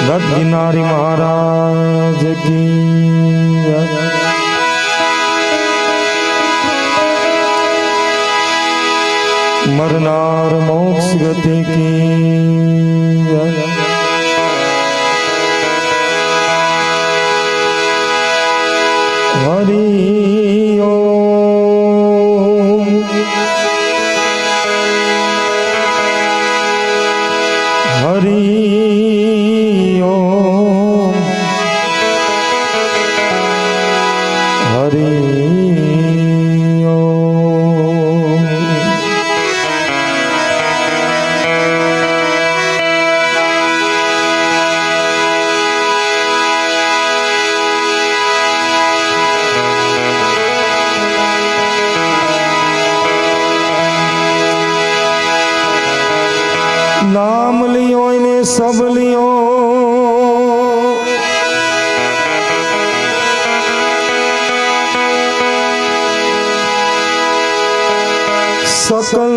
गिरनारी महाराज की मरनार मोक्ष गति की हरि ओम हरि नाम लियो इन्हें सब लियो सकल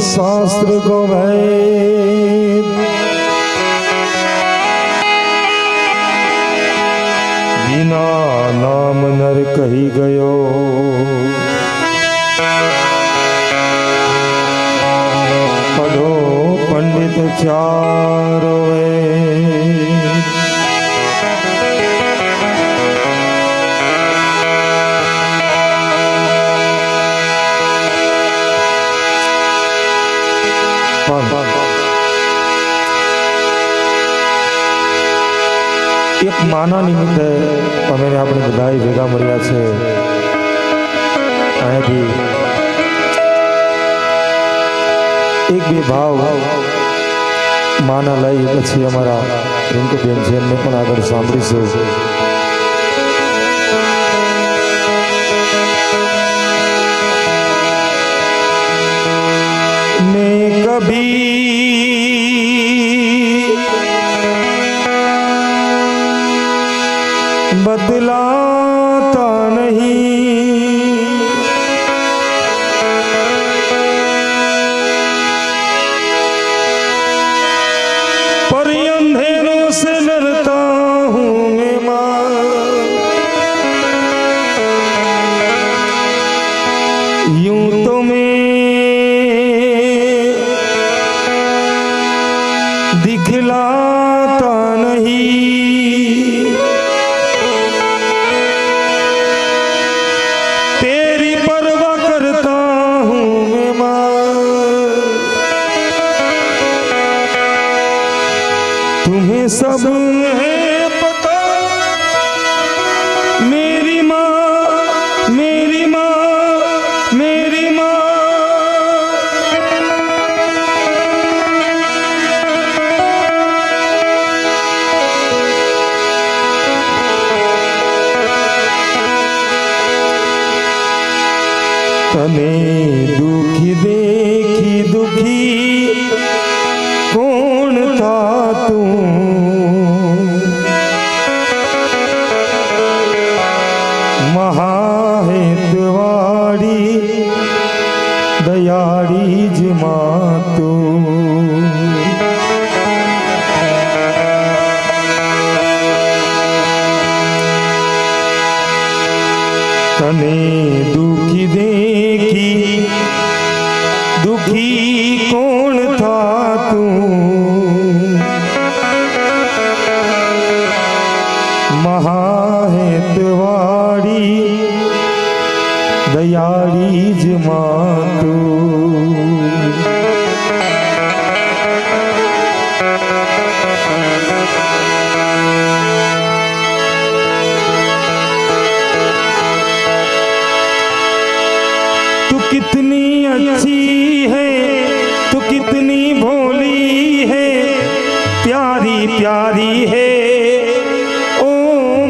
शास्त्र को भेद बिना नाम नर कही गयो पढ़ो पंडित चारो एक माना निमित्ते अमे अपनी बधाई भेगा मळ्या छे અહીંથી एक भी भाव माना लई पछी अमरा रिंकूबेन છે એમને પણ આગળ સાંભળીશું मैं कभी बदलाता नहीं पर अंधेरों से डरता हूँ मैं माँ यूं तो मैं दिखलाता नहीं तेरी परवाह करता हूँ मैं माँ तुम्हें सब है पता मेरी माँ मेरी माँ मेरी माँ तने दुखी देखी दुखी कौन था तू महाहेतवाड़ी दयाड़ी जमा तू तने दुखी देखी दुखी कौन था तू महाहेतवाड़ी दयाड़ी जमा तू कितनी अच्छी है तू कितनी भोली है प्यारी प्यारी है ओ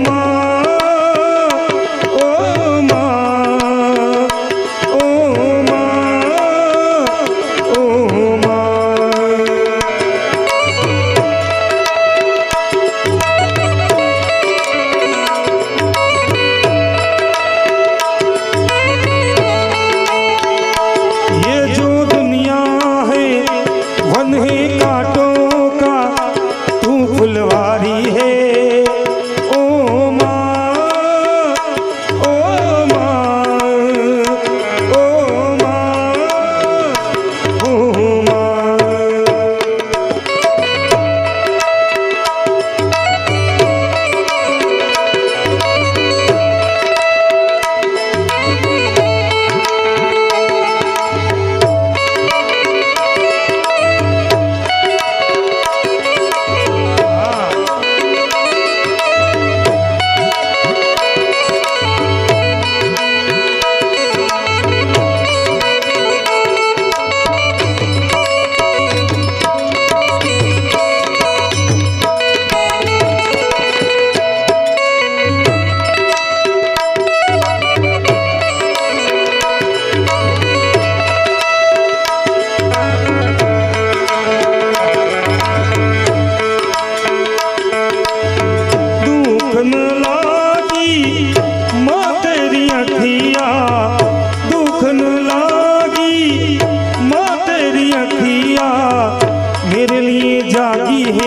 माँ ओ माँ ओ माँ ओ माँ कांटों का तू फुलवा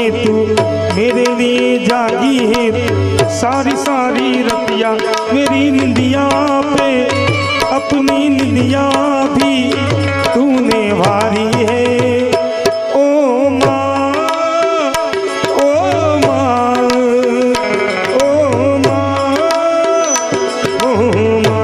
है तू मेरे लिए जागी है, सारी सारी रतिया मेरी निंदिया पे अपनी निंदिया भी तूने वारी है। ओ माँ, ओ माँ, ओ माँ, ओ माँ।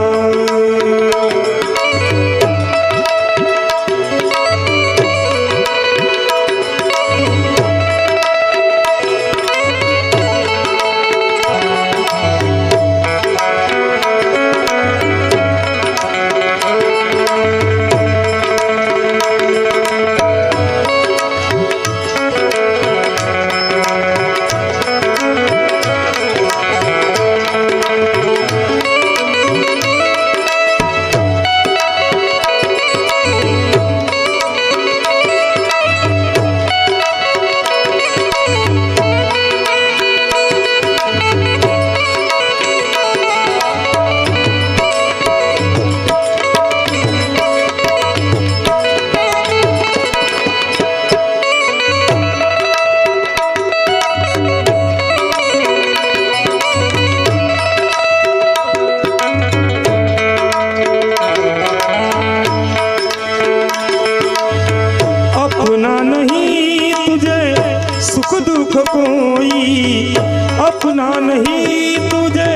सुख दुख कोई अपना नहीं तुझे,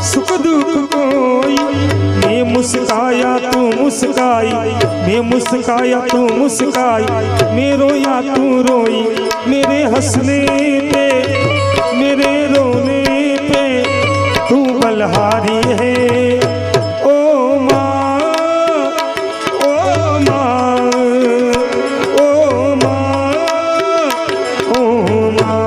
सुख दुख कोई। मैं मुस्काया तू मुस्काई, मैं मुस्काया तू मुस्काई, मैं रोया तू रोई। मेरे हंसने पे मेरे रोने पे तू बलहारी है। ओ माँ, ओ माँ, ओ माँ, ओ माँ।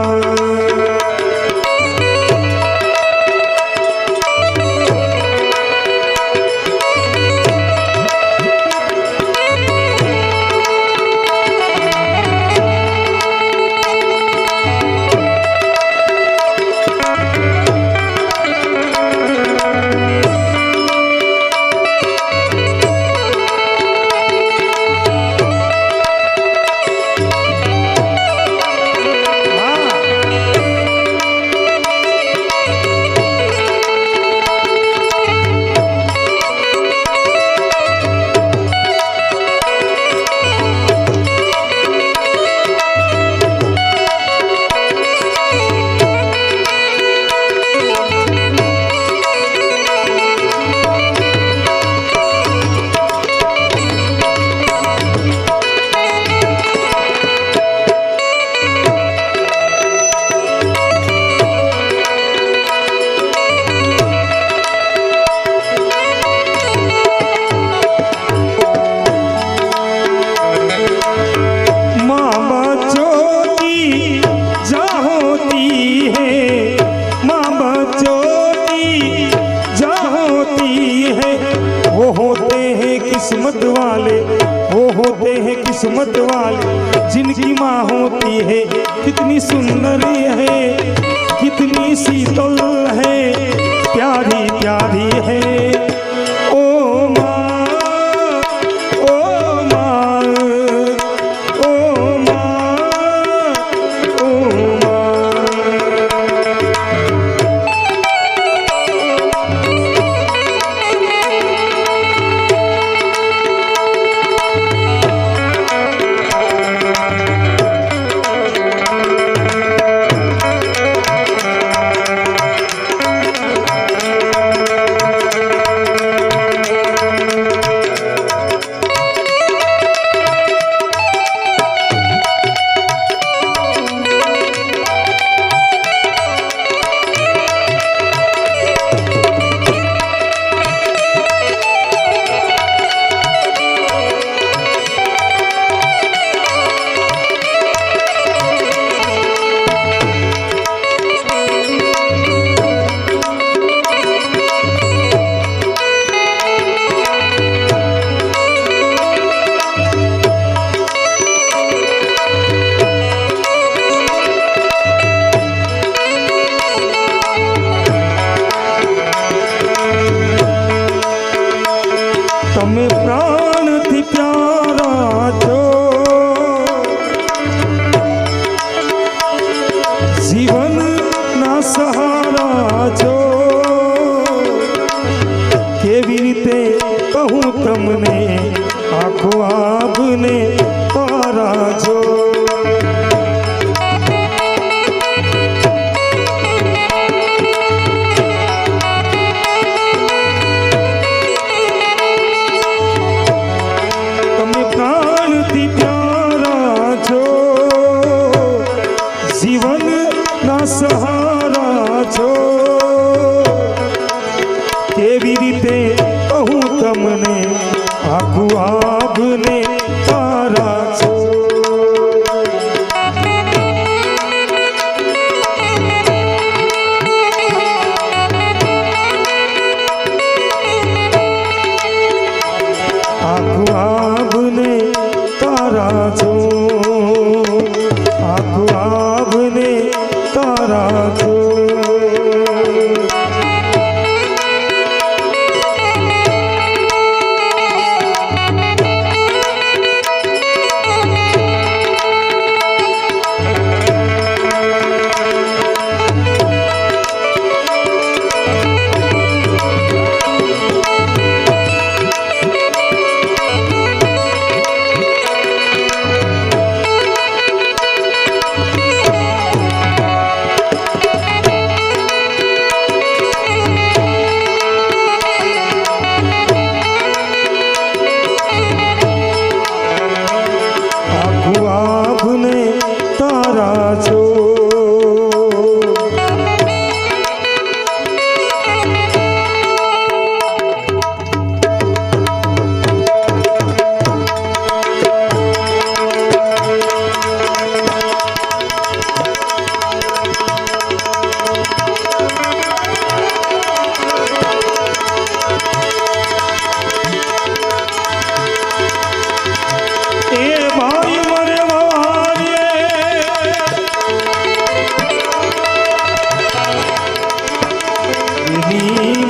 किस्मत वाले वो होते हैं किस्मत वाले, जिनकी माँ होती है कितनी सुंदर है, कितनी शीतल है, प्यारी प्यारी है। ओ माँ, ओ माँ, ओ माँ, ओ माँ। જીવન ના સહારા છો કેવી રીતે કહું તમને આખો આપને તારા છો તમે પ્રાણથી પ્યારા છો જીવન ના સહારા છો કેવી રીતે કહું તમને આખું આપને તારા છો આખું આપને તારા છો આખું આપને તારા છો આપને તારા છો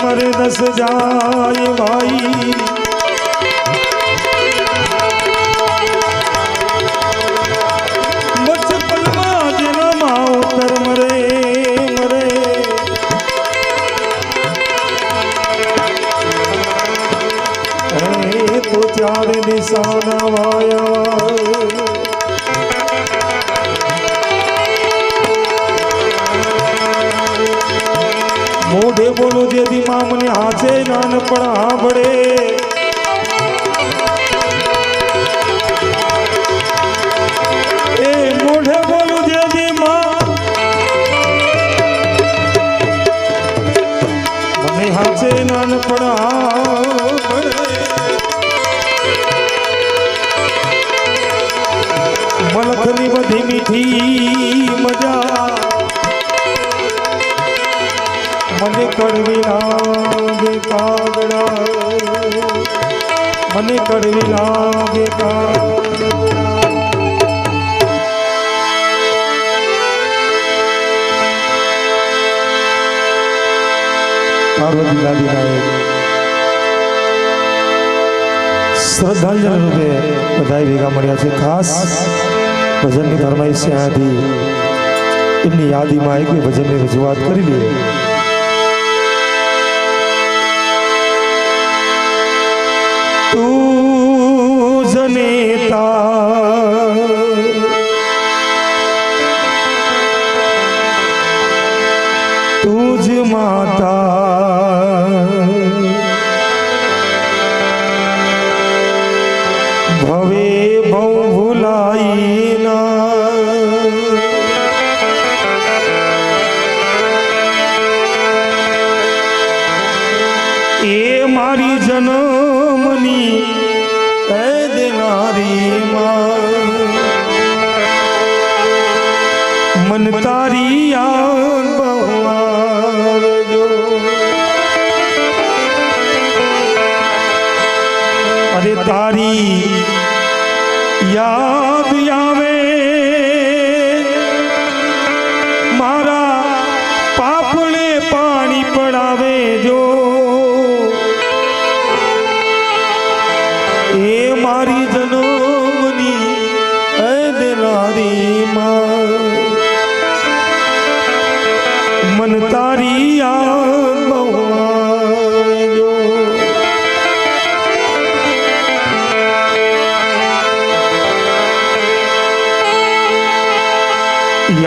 मर दस जाए भाई बचपन में जन्म उतर मरे मरे तो चार निशाना वाया मोढ़े बोलो जे दिमा मने हाचे नानपण हांभळे ए मोढ़े बोलो जे दिमा मने हाचे नानपण हांभळे मलखनी बधी मीठी मजा મને કડવી લાગે કાગડા મને કડવી લાગે પાર્વતી દાદીના શ્રદ્ધાંજલિ રૂપે બધા ભેગા મળ્યા છે ખાસ ભજનની ફરમાઈશ છે આથી એમની યાદીમાં એક બે ભજનની રજૂઆત કરી લઈએ तू जनेता तुझ माता भवे भव भुलाई ना ए मारी जनमनी देनारी मन तारी याद बहुआर जो अरे तारी याद आवे मारा पापने पानी पड़ावे जो ए मारी जनमनी देनारी मां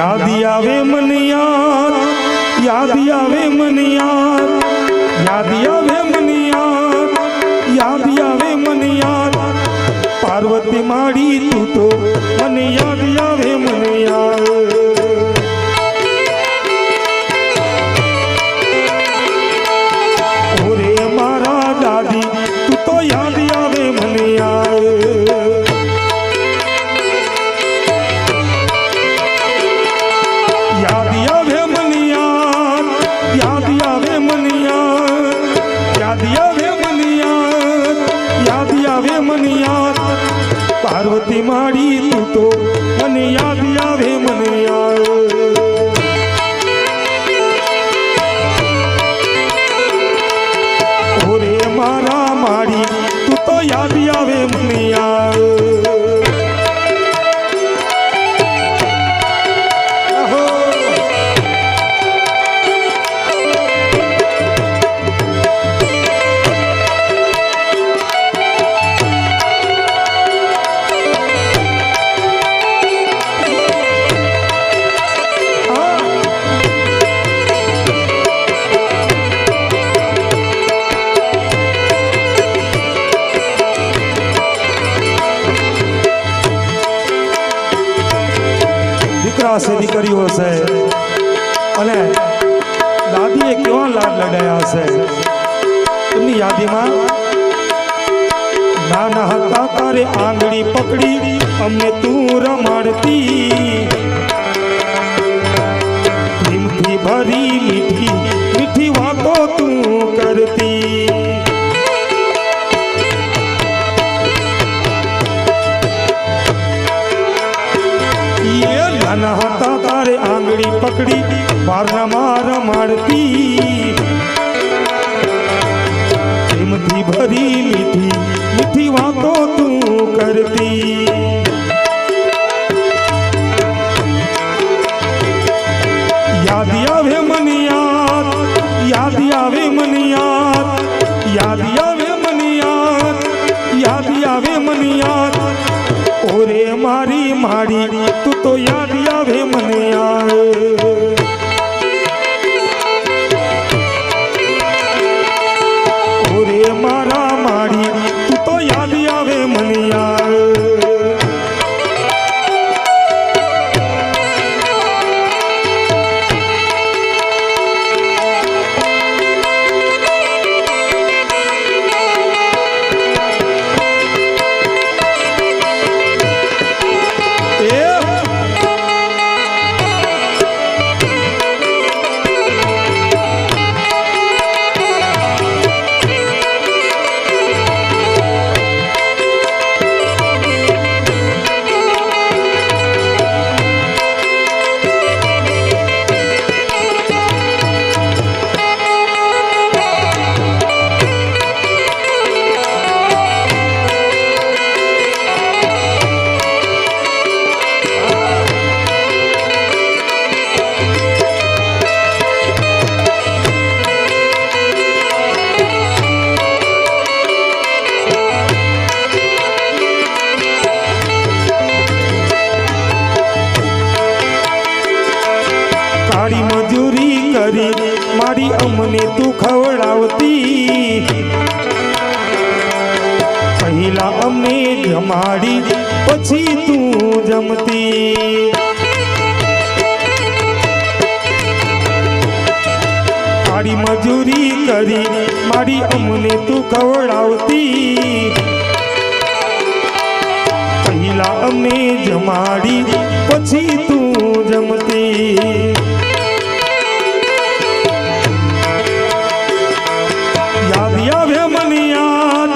યાદ આવે મને યાદ આવે મને યાદ આવે મને યાદ આવે મને પાર્વતી માડી તું તો મને યાદ આવે મને ઓરે મારા દાદી તું તો યાદ આવે મને યાદ આવે મને યાદ આવે મને યાદ આવે મને યાદ આવે મને પાર્વતી માડી તું તો મને યાદ આવે મને ઓરે મારા માડી તું તો યાદ આવે મને દીકરા છે દીકરીઓ છે અને દાદીએ કેવા લાડ લડાયા હશે એમની યાદીમાં નાના હતા તારે આંગળી પકડી અમને તું રમાડતી પ્રેમથી ભરી મીઠી મીઠી વાતો તું કરતી નાના હતા તારે આંગળી પકડી બારના માર મારતી પ્રેમથી ભરી મીઠી મીઠી વાતો તું કરતી યાદ આવે મને યાદ આવે મને યાદ આવે મને યાદ આવે મને ઓરે મારી માડી તું તો યાદ આવે મને ઓરે મારા માડી તું તો યાદ આવે મને કાળી મજૂરી કરી મારી અમને તું ખવડાવતી પહેલા અમને જમાડી પછી તું જમતી કાળી મજૂરી કરી મારી અમને તું ખવડાવતી પહેલા અમને જમાડી પછી તું જમતી યાદ આવે મને યાદ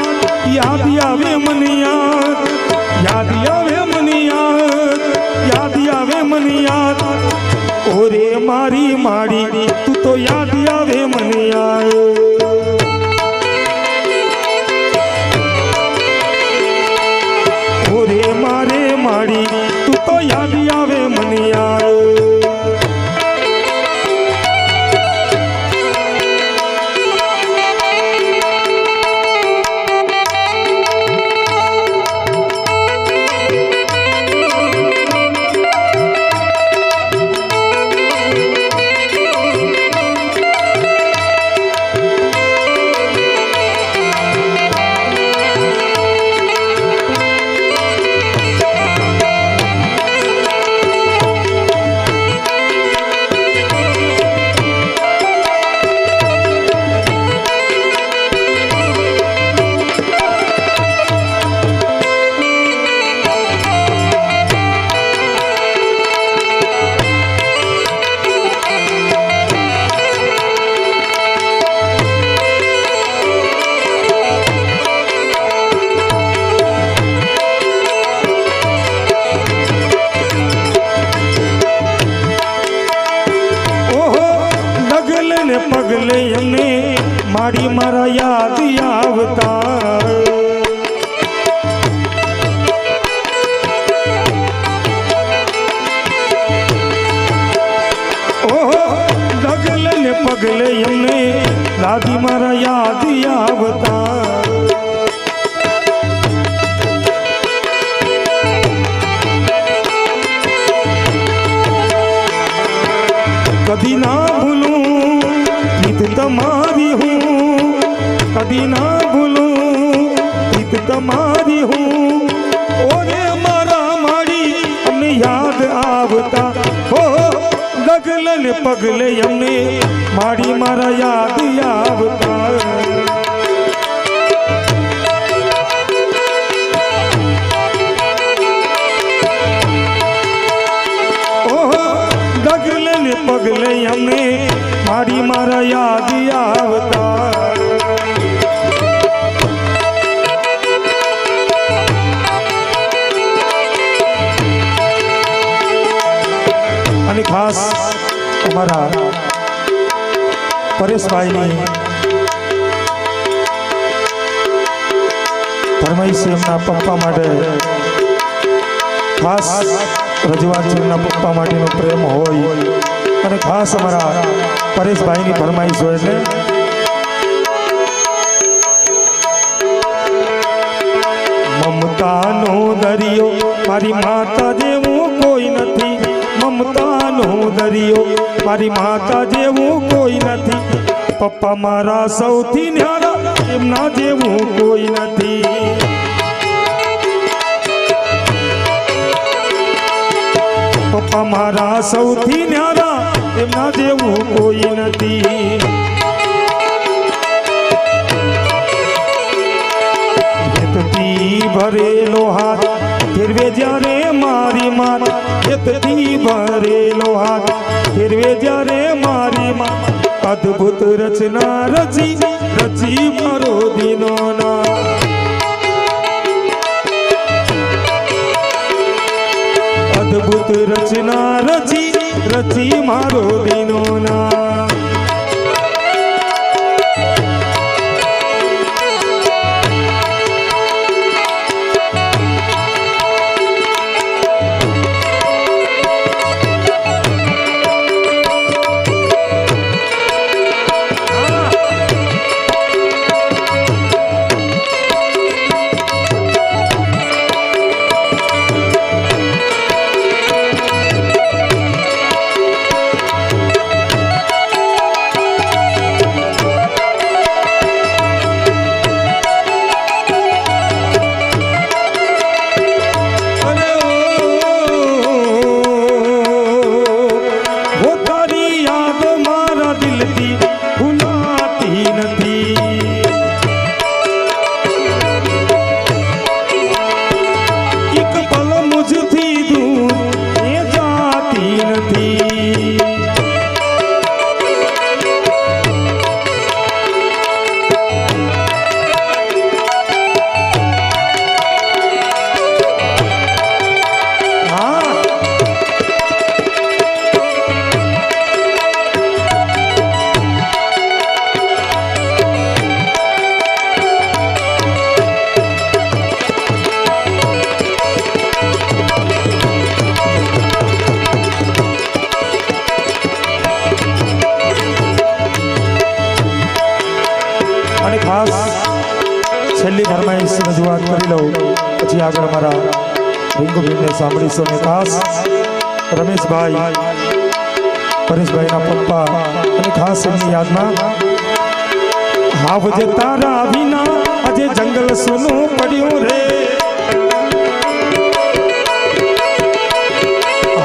આવે મને યાદ આવે મને યાદ આવે મને ઓરે મારી માડી તું તો યાદ આવે મને ઓરે મારે માડી તું તો યાદ આવે મને ને પગલે એમને મારી મારા યાદ આવતા પગલે એમને દાદી મારા યાદ આવતા કદી ના ભૂલું પ્રીત તમારી હું કદી ના ભૂલું પ્રીત તમારી હું ઓરે મારા મારી અમને યાદ આવતા હો ડગલે ને પગલે અમને મારી મારા યાદ આવતા ડગલે ને પગલે અમને મારી મારા યાદ આવતા અને ખાસ અમારા પરેશભાઈની ફરમાઈશ એમના પપ્પા માટે ખાસ રજૂઆત છે એમના પપ્પા માટેનો પ્રેમ હોય અને ખાસ અમારા પરેશભાઈની ફરમાઈશ હોય એટલે મમતાનો દરિયો મારી માતા જેવું કોઈ નથી મમતાનો દરિયો મારી માતા જેવું કોઈ નથી પપ્પા મારા સૌથી ન્યારા એમના જેવું કોઈ નથી પપ્પા મારા સૌથી ન્યારા એમના જેવું કોઈ નથી ભરેલો હાથ ફેરવે જ્યારે મારી માત હેતથી ભરેલો હાથ ફેરવે જ્યારે મારી માત અદ્ભુત રચના રચી રચી મારો દીનો ના અદ્ભુત રચના રચી રચી મારો દીનો ના છેલ્લી ફરમાઈશ રજૂઆત કરી લઉં પછી આગળ મારા રીંગુબેનને સાંભળીશું અને ખાસ રમેશભાઈ પરેશભાઈના પપ્પા અને ખાસ એમની યાદમાં આવજે તારા વિના આજે જંગલ સૂનું પડ્યું રે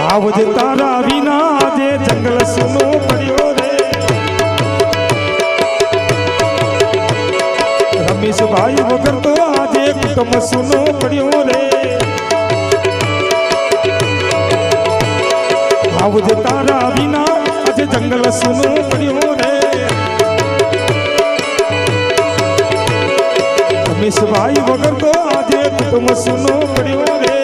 આવજે તારા વિના આજે જંગલ સૂનું પડ્યું રે રમેશભાઈ વગર તો આજે કુટુંબ સૂનું પડ્યું રે આવજે તારા વિના આજે જંગલ સૂનું પડ્યું રે રમેશભાઈ વગર તો આજે કુટુંબ સૂનું પડ્યું રે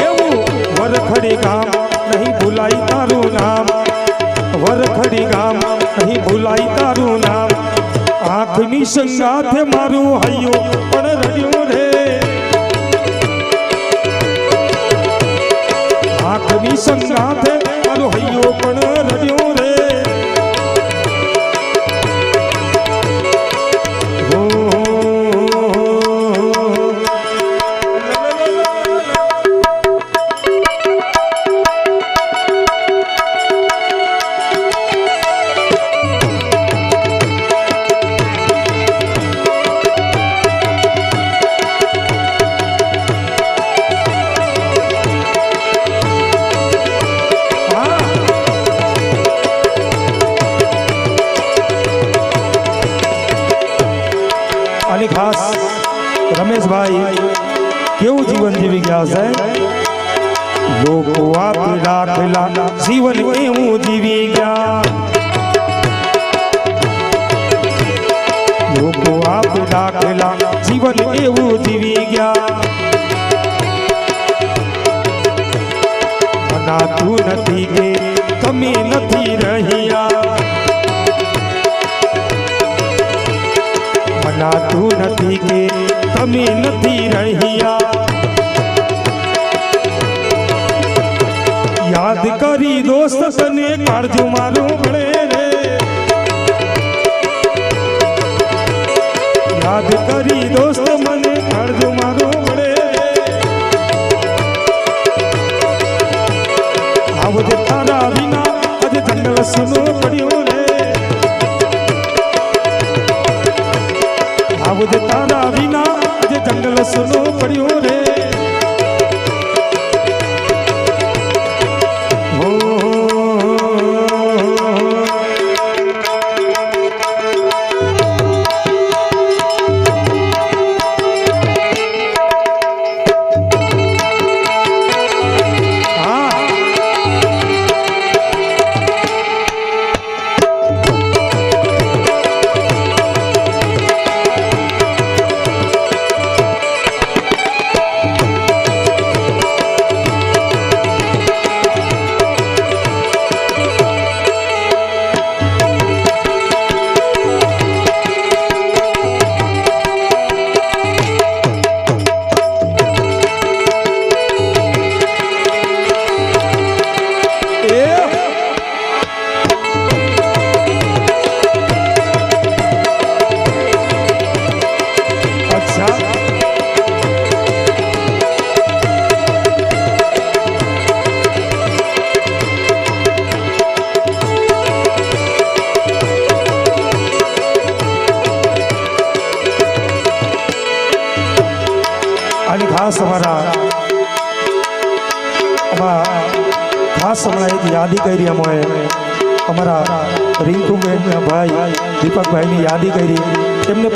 એવું વરખડી ગામ नहीं भूलाई तारू नाम वरखड़ी गाम नहीं भूलाई तारू नाम आँखनी संगाथे मारू हयो पण रड्यो रे आँखनी संगाथे मारू हयो पण रड्यो रे खास रमेश भाई केवू जीवन जीवी गया है लोगो आप राखेला जीवन एवं जीवी गया लोगो आप राखेला जीवन एवं जीवी गया मना तू नथी के तमे नथी रहिया मना तू नथी के तमे नथी रहिया याद करी दोस्त तने काळजू मारू पड़े रे याद करी दोस्त मने काळजू मारू पड़े आवज तारा बिना अज जंगल सुनो पड़ियो रे आवज तारा बिना अज जंगल सुनो पड़ियो रे खास हमारा खास हमारा एक यादी करी अमोए हमारा रिंकू भाई दीपक भाई ने यादी करी तेमने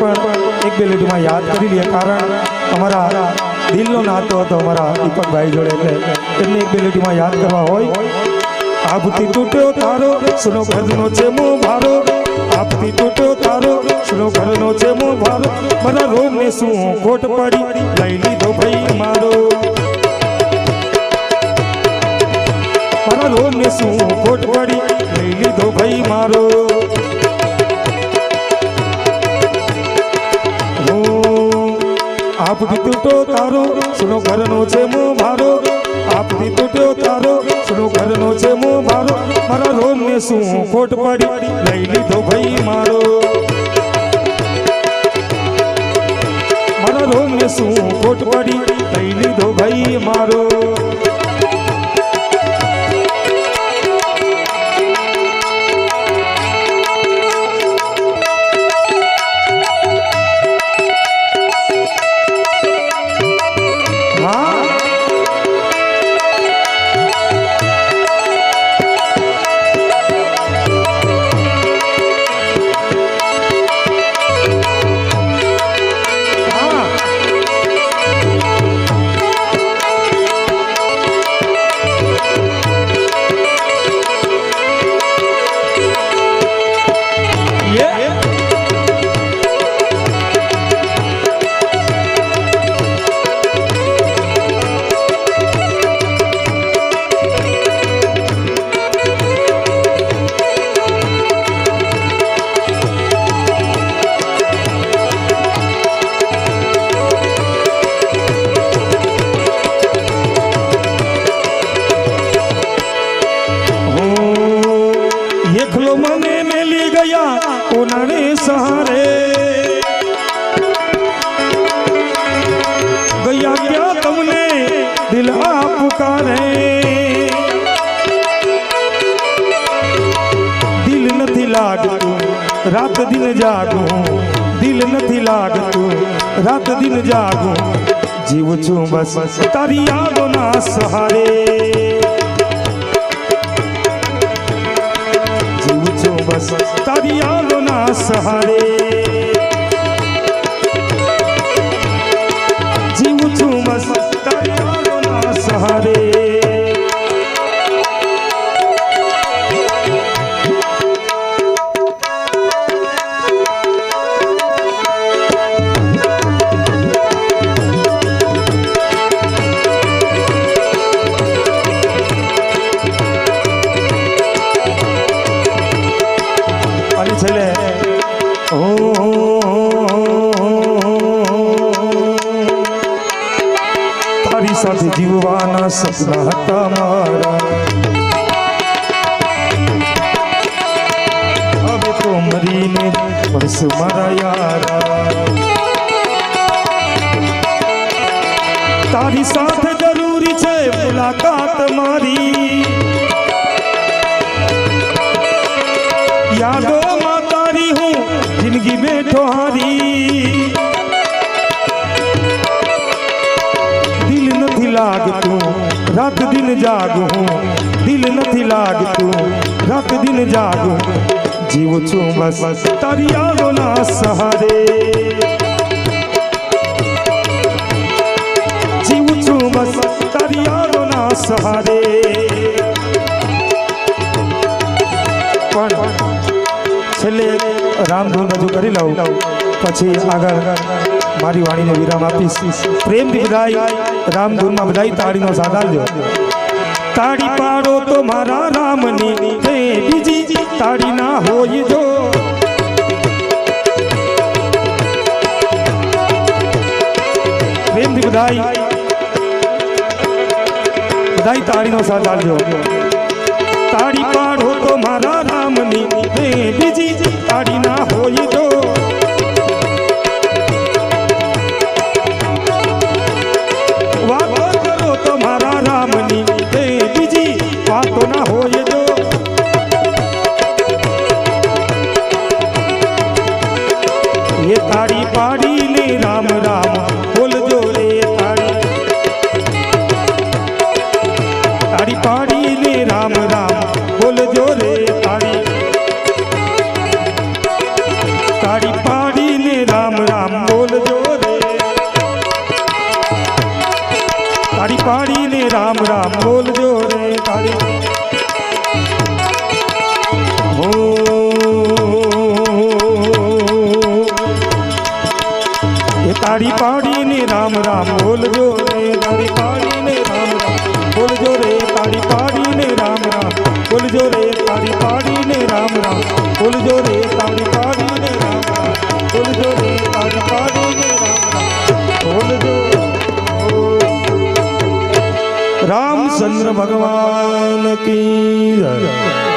एक બે લીટીમાં યાદ કરી લે કારણ અમારા દિલનો નાતો હતો અમારા દીપક ભાઈ જોડે એટલે તેમને એક બે લીટીમાં યાદ કરવા હોય આપથી તૂટ્યો તારો સુનો ઘરનો છે મો ભારો આપથી તૂટ્યો તારો સુનો ઘરનો છે મો ભારો મારા રોગને શું ખોટ પડી લઈ લીધો ભાઈ મારો મારા રોગને શું ખોટ પડી લઈ લીધો ભાઈ મારો आपથી તૂટ્યો તારો સુનો ઘરનો છે મો ભારો આપથી તૂટ્યો તારો સુનો ઘરનો છે મો ભારો મારા રોમને શું ખોટ પડી લઈ લીધો ભાઈ મારો મારા રોમને શું ખોટ પડી લઈ લીધો ભાઈ મારો दिन जागूं दिल નથી લાગતું રાત દિન જાગું જીવું છું બસ તારી યાદોના સહારે જીવું છું બસ તારી યાદોના સહારે જીવું છું બસ તારી યાદોના સહારે તારી સાથે જીવવાના સપના હતા મારા હવે તો મરીને બસ મારા યારા તારી સાથે જરૂરી છે મુલાકાત મારી યાદોમાં તારી હું જિંદગી બેઠો હારી દિલ નથી લાગતું રાત દિન જાગું દિલ નથી લાગતું રાત દિન જાગું જીવું છું બસ તારી યાદોના સહારે જીવું છું બસ તારી યાદોના સહારે પણ છેલ્લે રામધૂન રજૂ કરી લઉં પછી આગળ મારી વાણીને વિરામ આપીશ પ્રેમથી બધાય રામધૂનમાં બધાય તાળીનો સાથ આપજો તાળી પાડો તો મારા રામની તે બીજી તાળી ના હોય જો પ્રેમથી બધાય તાળીનો સાથ આપજો તાળી પાડો તો મારા રામની તે બીજી તાળી ના હોય જો વાતો કરો તો મારા રામની તે બીજી વાતો ના હોય જો એ તાળી પાડીને રામ રામ બોલજો રે તાળી પાડીને રામ રામ બોલજો રે તાળી પાડીને રામ રામ બોલજો રે તાળી પાડીને રામ રામ બોલજો રે તાળી હો એ તાળી પાડીને રામ રામ બોલજો રે તાળી પાડીને રામ રામ બોલજો રે તાળી પાડીને રામ રામ બોલજો રે તાળી પાડીને રામ રામ બોલજો રે તાળી પાડીને રામ રામ બોલજો રે તાળી પાડીને રામ રામ બોલજો रामचंद्र भगवान की जय।